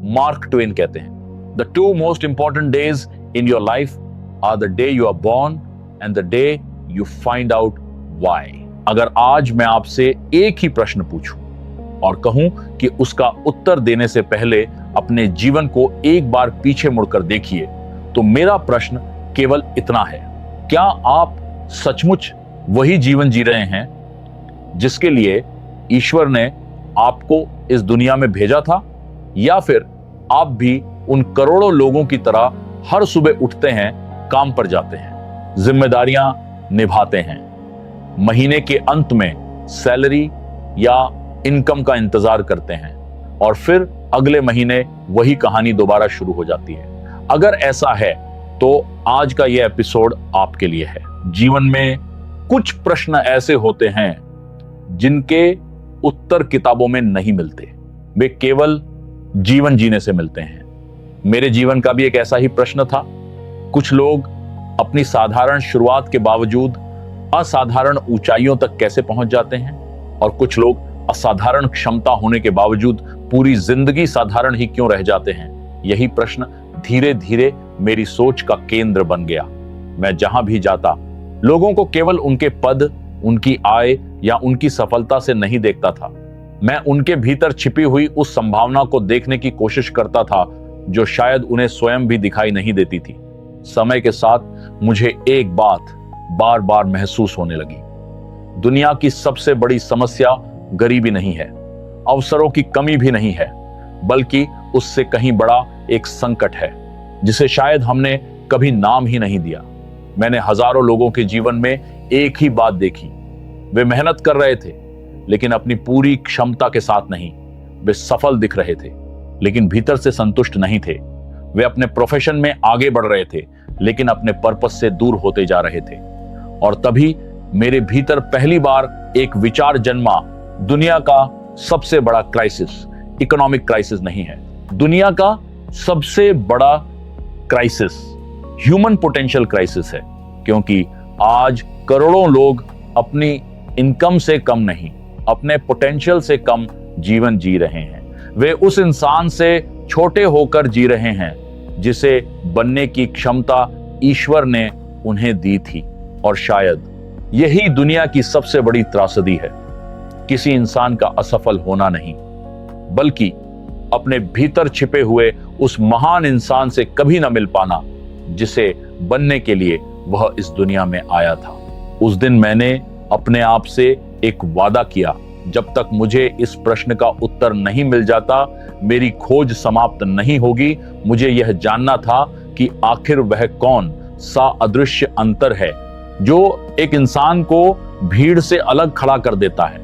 Mark Twain कहते हैं, the two most important days in your life are the day you are born and the day you find out why. अगर आज मैं आपसे एक ही प्रश्न पूछूं और कहूं कि उसका उत्तर देने से पहले अपने जीवन को एक बार पीछे मुड़कर देखिए, तो मेरा प्रश्न केवल इतना है, क्या आप सचमुच वही जीवन जी रहे हैं जिसके लिए ईश्वर ने आपको इस दुनिया में भेजा था, या फिर आप भी उन करोड़ों लोगों की तरह हर सुबह उठते हैं, काम पर जाते हैं, जिम्मेदारियां निभाते हैं, महीने के अंत में सैलरी या इनकम का इंतजार करते हैं और फिर अगले महीने वही कहानी दोबारा शुरू हो जाती है? अगर ऐसा है तो आज का यह एपिसोड आपके लिए है। जीवन में कुछ प्रश्न ऐसे होते हैं जिनके उत्तर किताबों में नहीं मिलते, वे केवल जीवन जीने से मिलते हैं। मेरे जीवन का भी एक ऐसा ही प्रश्न था। कुछ लोग अपनी साधारण शुरुआत के बावजूद असाधारण ऊंचाइयों तक कैसे पहुंच जाते हैं, और कुछ लोग असाधारण क्षमता होने के बावजूद पूरी जिंदगी साधारण ही क्यों रह जाते हैं। यही प्रश्न धीरे धीरे मेरी सोच का केंद्र बन गया। मैं जहां भी जाता लोगों को केवल उनके पद, उनकी आय या उनकी सफलता से नहीं देखता था। मैं उनके भीतर छिपी हुई उस संभावना को देखने की कोशिश करता था जो शायद उन्हें स्वयं भी दिखाई नहीं देती थी। समय के साथ मुझे एक बात बार बार महसूस होने लगी, दुनिया की सबसे बड़ी समस्या गरीबी नहीं है, अवसरों की कमी भी नहीं है, बल्कि उससे कहीं बड़ा एक संकट है जिसे शायद हमने कभी नाम ही नहीं दिया। मैंने हजारों लोगों के जीवन में एक ही बात देखी, वे मेहनत कर रहे थे लेकिन अपनी पूरी क्षमता के साथ नहीं। वे सफल दिख रहे थे लेकिन भीतर से संतुष्ट नहीं थे। वे अपने प्रोफेशन में आगे बढ़ रहे थे लेकिन अपने पर्पस से दूर होते जा रहे थे। और तभी मेरे भीतर पहली बार एक विचार जन्मा, दुनिया का सबसे बड़ा क्राइसिस इकोनॉमिक क्राइसिस नहीं है, दुनिया का सबसे बड़ा क्राइसिस ह्यूमन पोटेंशियल क्राइसिस है। क्योंकि आज करोड़ों लोग अपनी इनकम से कम नहीं, अपने पोटेंशियल से कम जीवन जी रहे हैं। वे उस इंसान से छोटे होकर जी रहे हैं जिसे बनने की क्षमता ईश्वर ने उन्हें दी थी। और शायद यही दुनिया की सबसे बड़ी त्रासदी है, किसी इंसान का असफल होना नहीं, बल्कि अपने भीतर छिपे हुए उस महान इंसान से कभी न मिल पाना जिसे बनने के लिए वह इस दुनिया में आया था। उस दिन मैंने अपने आप से एक वादा किया, जब तक मुझे इस प्रश्न का उत्तर नहीं मिल जाता, मेरी खोज समाप्त नहीं होगी। मुझे यह जानना था कि आखिर वह कौन सा अदृश्य अंतर है जो एक इंसान को भीड़ से अलग खड़ा कर देता है।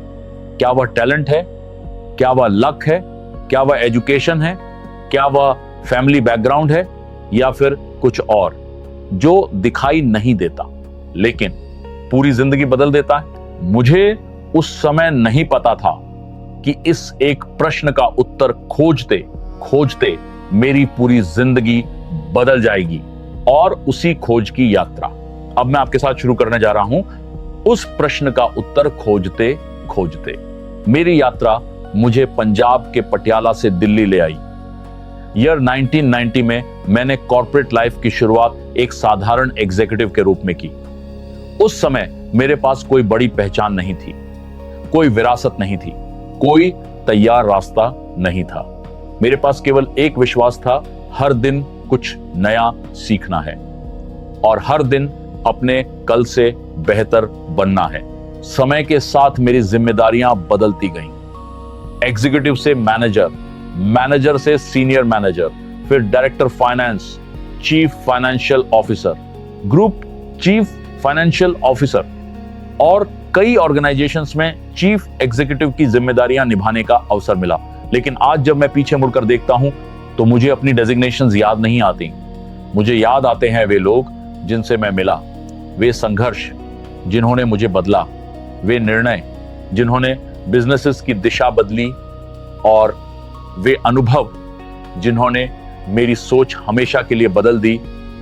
क्या वह टैलेंट है, क्या वह लक है, क्या वह एजुकेशन है, क्या वह फैमिली बैकग्राउंड है, या फिर कुछ और जो दिखाई नहीं देता लेकिन पूरी जिंदगी बदल देता है। मुझे उस समय नहीं पता था कि इस एक प्रश्न का उत्तर खोजते खोजते मेरी पूरी जिंदगी बदल जाएगी। और उसी खोज की यात्रा अब मैं आपके साथ शुरू करने जा रहा हूं। उस प्रश्न का उत्तर खोजते खोजते मेरी यात्रा मुझे पंजाब के पटियाला से दिल्ली ले आई। ईयर 1990 में मैंने कॉर्पोरेट लाइफ की शुरुआत एक साधारण एग्जीक्यूटिव के रूप में की। उस समय मेरे पास कोई बड़ी पहचान नहीं थी, कोई विरासत नहीं थी, कोई तैयार रास्ता नहीं था। मेरे पास केवल एक विश्वास था, हर दिन कुछ नया सीखना है और हर दिन अपने कल से बेहतर बनना है। समय के साथ मेरी जिम्मेदारियां बदलती गईं। एग्जीक्यूटिव से मैनेजर, मैनेजर से सीनियर मैनेजर, फिर director finance, chief financial officer, group chief financial officer और कई ऑर्गेनाइजेशंस में चीफ एग्जीक्यूटिव की जिम्मेदारियां निभाने का अवसर मिला। लेकिन आज जब मैं पीछे मुड़कर देखता हूं तो मुझे अपनी डेजिग्नेशंस याद नहीं आती। मुझे याद आते हैं वे लोग जिनसे मैं मिला, वे संघर्ष जिन्होंने मुझे बदला, वे निर्णय जिन्होंने बिजनेसेस की दिशा बदली और वे अनुभव जिन्होंने मेरी सोच हमेशा के लिए बदल दी।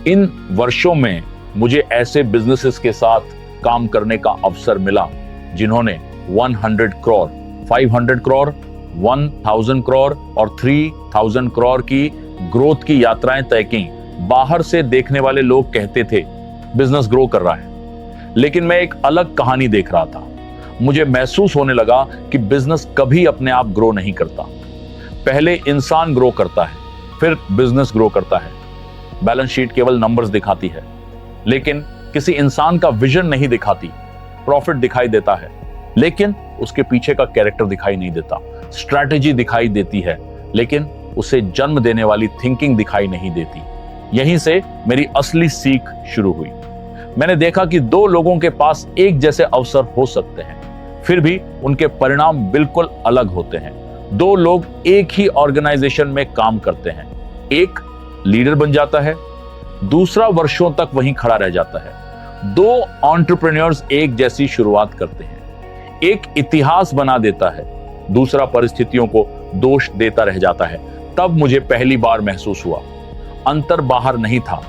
इन वर्षों में मुझे ऐसे बिजनेसेस के साथ काम करने का अवसर मिला जिन्होंने 100 करोड़, 500 करोड़, 1000 करोड़ और 3000 करोड़ की ग्रोथ की यात्राएं तय की। बाहर से देखने वाले लोग कहते थे बिजनेस ग्रो कर रहा है, लेकिन मैं एक अलग कहानी देख रहा था। मुझे महसूस होने लगा कि बिजनेस कभी अपने आप ग्रो नहीं करता। पहले इंसान ग्रो करता है, फिर बिजनेस ग्रो करता है। बैलेंस शीट केवल नंबर्स दिखाती है, लेकिन किसी इंसान का विजन नहीं दिखाती। प्रॉफिट दिखाई देता है, लेकिन उसके पीछे का कैरेक्टर दिखाई नहीं देता। स्ट्रैटेजी दिखाई देती है, लेकिन उसे जन्म देने वाली थिंकिंग दिखाई नहीं देती। यहीं से मेरी असली सीख शुरू हुई। मैंने देखा कि दो लोगों के पास एक जैसे अवसर हो सकते हैं, फिर भी उनके परिणाम बिल्कुल अलग होते हैं। दो लोग एक ही ऑर्गेनाइजेशन में काम करते हैं, एक लीडर बन जाता है, दूसरा वर्षों तक वहीं खड़ा रह जाता है। दो एंटरप्रेन्योर्स एक जैसी शुरुआत करते हैं, एक इतिहास बना देता है, दूसरा परिस्थितियों को दोष देता रह जाता है। तब मुझे पहली बार महसूस हुआ, अंतर बाहर नहीं था,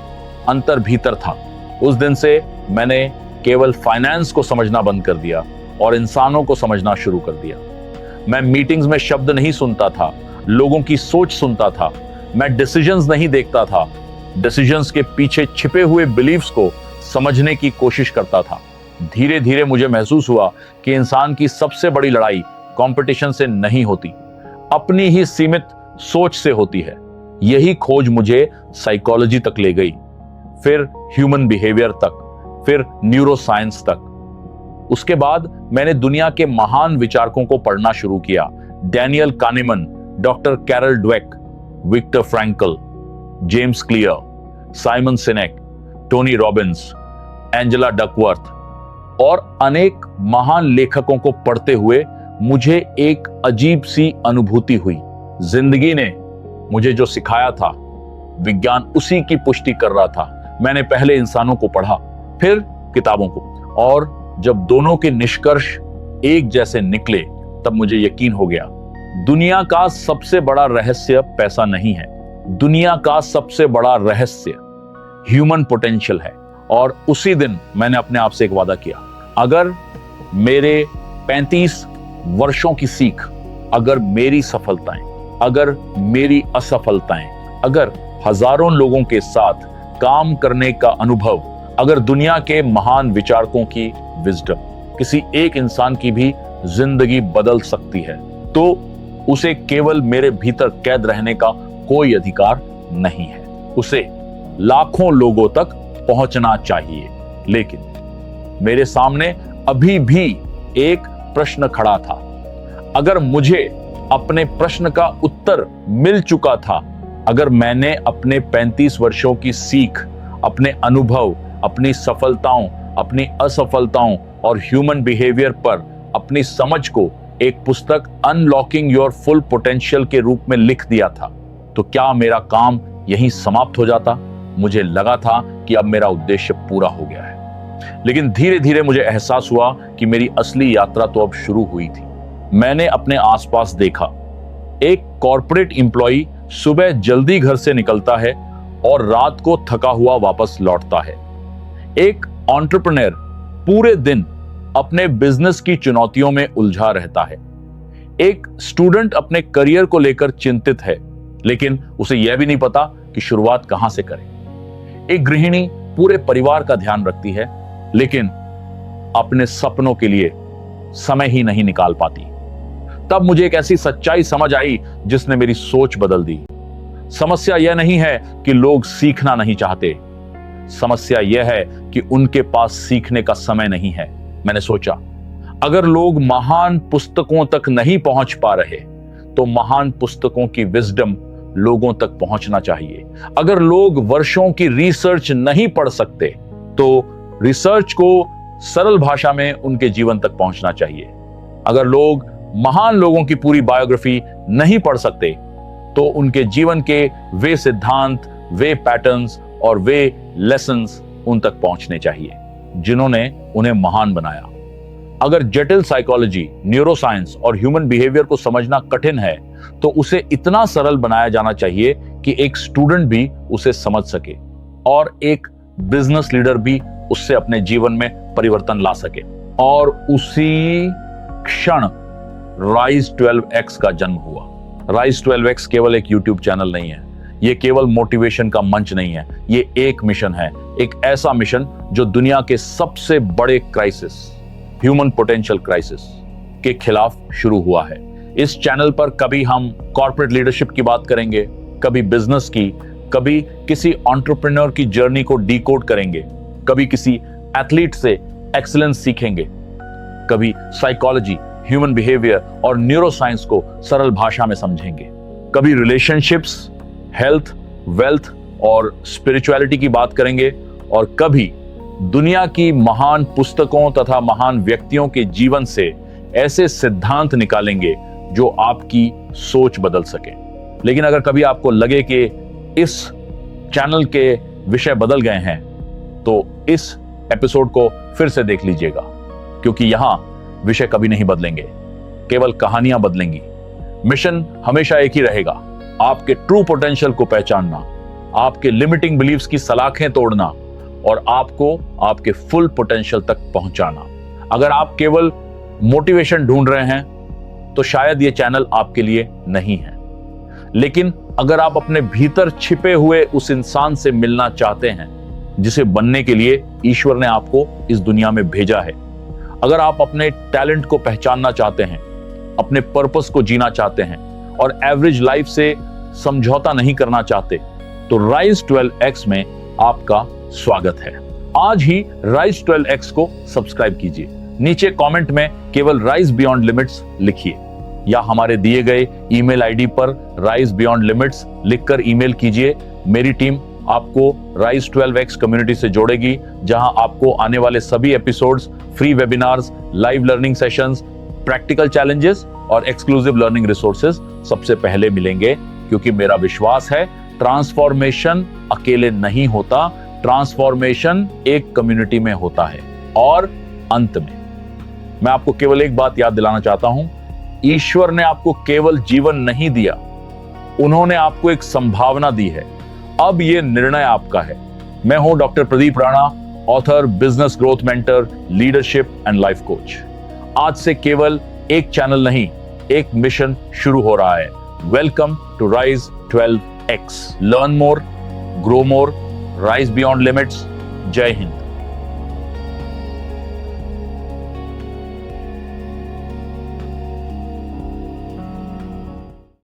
अंतर भीतर था। उस दिन से मैंने केवल फाइनेंस को समझना बंद कर दिया और इंसानों को समझना शुरू कर दिया। मैं मीटिंग्स में शब्द नहीं सुनता था, लोगों की सोच सुनता था। मैं डिसीजंस नहीं देखता था, डिसीजंस के पीछे छिपे हुए बिलीफ्स को समझने की कोशिश करता था। धीरे धीरे मुझे महसूस हुआ कि इंसान की सबसे बड़ी लड़ाई कंपटीशन से नहीं होती, अपनी ही सीमित सोच से होती है। यही खोज मुझे साइकोलॉजी तक ले गई, फिर ह्यूमन बिहेवियर तक, फिर न्यूरोसाइंस तक। उसके बाद मैंने दुनिया के महान विचारकों को पढ़ना शुरू किया। Daniel Kahneman, doctor Carol Dweck, Victor Frankl, James Clear, Simon Sinek, Tony Robbins, Angela Duckworth और अनेक महान लेखकों को पढ़ते हुए मुझे एक अजीब सी अनुभूति हुई। जिंदगी ने मुझे जो सिखाया था, विज्ञान उसी की पुष्टि कर रहा था। मैंने पहले इंसानों को पढ़ा, फिर किताबों को, और जब दोनों के निष्कर्ष एक जैसे निकले तब मुझे यकीन हो गया, दुनिया का सबसे बड़ा रहस्य पैसा नहीं है, दुनिया का सबसे बड़ा रहस्य ह्यूमन पोटेंशियल है। और उसी दिन मैंने अपने आप से एक वादा किया, अगर मेरे 35 वर्षों की सीख, अगर मेरी सफलताएं, अगर मेरी असफलताएं, अगर हजारों लोगों के साथ काम करने का अनुभव, अगर दुनिया के महान विचारकों की विजडम किसी एक इंसान की भी जिंदगी बदल सकती है, तो उसे केवल मेरे भीतर कैद रहने का कोई अधिकार नहीं है। उसे लाखों लोगों तक पहुंचना चाहिए। लेकिन मेरे सामने अभी भी एक प्रश्न खड़ा था। अगर मुझे अपने प्रश्न का उत्तर मिल चुका था, अगर मैंने अपने 35 वर्षों की सीख, अपने अनुभव, अपनी सफलताओं, अपनी असफलताओं और ह्यूमन बिहेवियर पर अपनी समझ को एक पुस्तक अनलॉकिंग योर फुल पोटेंशियल के रूप में लिख दिया था, तो क्या मेरा काम यहीं समाप्त हो जाता? मुझे लगा था कि अब मेरा उद्देश्य पूरा हो गया है। लेकिन धीरे धीरे मुझे एहसास हुआ कि मेरी असली यात्रा तो अब शुरू हुई थी। मैंने अपने आसपास देखा, एक कॉर्पोरेट एम्प्लॉई सुबह जल्दी घर से निकलता है और रात को थका हुआ वापस लौटता है। एक एंटरप्रेन्योर पूरे दिन अपने बिजनेस की चुनौतियों में उलझा रहता है। एक स्टूडेंट अपने करियर को लेकर चिंतित है, लेकिन उसे यह भी नहीं पता कि शुरुआत कहां से करे। एक गृहिणी पूरे परिवार का ध्यान रखती है, लेकिन अपने सपनों के लिए समय ही नहीं निकाल पाती। तब मुझे एक ऐसी सच्चाई समझ आई जिसने मेरी सोच बदल दी। समस्या यह नहीं है कि लोग सीखना नहीं चाहते, समस्या यह है कि उनके पास सीखने का समय नहीं है। मैंने सोचा, अगर लोग महान पुस्तकों तक नहीं पहुंच पा रहे, तो महान पुस्तकों की विजडम लोगों तक पहुंचना चाहिए। अगर लोग वर्षों की रिसर्च नहीं पढ़ सकते, तो रिसर्च को सरल भाषा में उनके जीवन तक पहुंचना चाहिए। अगर लोग महान लोगों की पूरी बायोग्राफी नहीं पढ़ सकते, तो उनके जीवन के वे सिद्धांत, वे पैटर्न्स और वे लेसन्स उन तक पहुंचने चाहिए जिन्होंने उन्हें महान बनाया। अगर जटिल साइकोलॉजी, न्यूरोसाइंस और ह्यूमन बिहेवियर को समझना कठिन है, तो उसे इतना सरल बनाया जाना चाहिए कि एक स्टूडेंट भी उसे समझ सके और एक बिजनेस लीडर भी उससे अपने जीवन में परिवर्तन ला सके। और उसी क्षण राइज 12x का जन्म हुआ। राइज 12x केवल एक यूट्यूब चैनल नहीं है, ये केवल मोटिवेशन का मंच नहीं है, ये एक मिशन है, एक ऐसा मिशन जो दुनिया के सबसे बड़े क्राइसिस, ह्यूमन पोटेंशियल क्राइसिस के खिलाफ शुरू हुआ है। इस चैनल पर कभी हम कॉर्पोरेट लीडरशिप की बात करेंगे, कभी बिजनेस की, कभी किसी एंटरप्रेन्योर की जर्नी को डिकोड करेंगे, कभी किसी एथलीट से एक्सीलेंस सीखेंगे, कभी साइकोलॉजी, ह्यूमन बिहेवियर और न्यूरोसाइंस को सरल भाषा में समझेंगे, कभी रिलेशनशिप्स, हेल्थ, वेल्थ और स्पिरिचुअलिटी की बात करेंगे, और कभी दुनिया की महान पुस्तकों तथा महान व्यक्तियों के जीवन से ऐसे सिद्धांत निकालेंगे जो आपकी सोच बदल सके। लेकिन अगर कभी आपको लगे कि इस चैनल के विषय बदल गए हैं, तो इस एपिसोड को फिर से देख लीजिएगा, क्योंकि यहां विषय कभी नहीं बदलेंगे, केवल कहानियां बदलेंगी। मिशन हमेशा एक ही रहेगा, आपके ट्रू पोटेंशियल को पहचानना, आपके लिमिटिंग बिलीव्स की सलाखें तोड़ना और आपको आपके फुल पोटेंशियल तक पहुंचाना। अगर आप केवल मोटिवेशन ढूंढ रहे हैं तो शायद यह चैनल आपके लिए नहीं है, लेकिन अगर आप अपने भीतर छिपे हुए उस इंसान से मिलना चाहते हैं जिसे बनने के लिए ईश्वर ने आपको इस दुनिया में भेजा है, अगर आप अपने टैलेंट को पहचानना चाहते हैं, अपने पर्पस को जीना चाहते हैं और एवरेज लाइफ से समझौता नहीं करना चाहते, तो राइज 12x में आपका स्वागत है। आज ही राइज 12x को सब्सक्राइब कीजिए। नीचे कमेंट में केवल राइज बियॉन्ड लिमिट्स लिखिए या हमारे दिए गए ईमेल आईडी पर राइज बियॉन्ड लिमिट्स लिखकर ईमेल कीजिए। मेरी टीम आपको राइज 12x कम्युनिटी से जोड़ेगी, जहां आपको आने वाले सभी episodes, free webinars, live learning sessions, practical challenges और एक्सक्लूसिव लर्निंग रिसोर्सेज सबसे पहले मिलेंगे, क्योंकि मेरा विश्वास है ट्रांसफॉर्मेशन अकेले नहीं होता, ट्रांसफॉर्मेशन एक कम्युनिटी में होता है। और अंत में मैं आपको केवल एक बात याद दिलाना चाहता हूं, ईश्वर ने आपको केवल जीवन नहीं दिया, उन्होंने आपको एक संभावना दी है। अब यह निर्णय आपका है। मैं हूं doctor Pradeep Rana, author, business growth mentor, leadership and life coach. आज से केवल एक चैनल नहीं, एक मिशन शुरू हो रहा है। Welcome to rise 12x। Learn more, grow more, rise beyond limits. जय हिंद।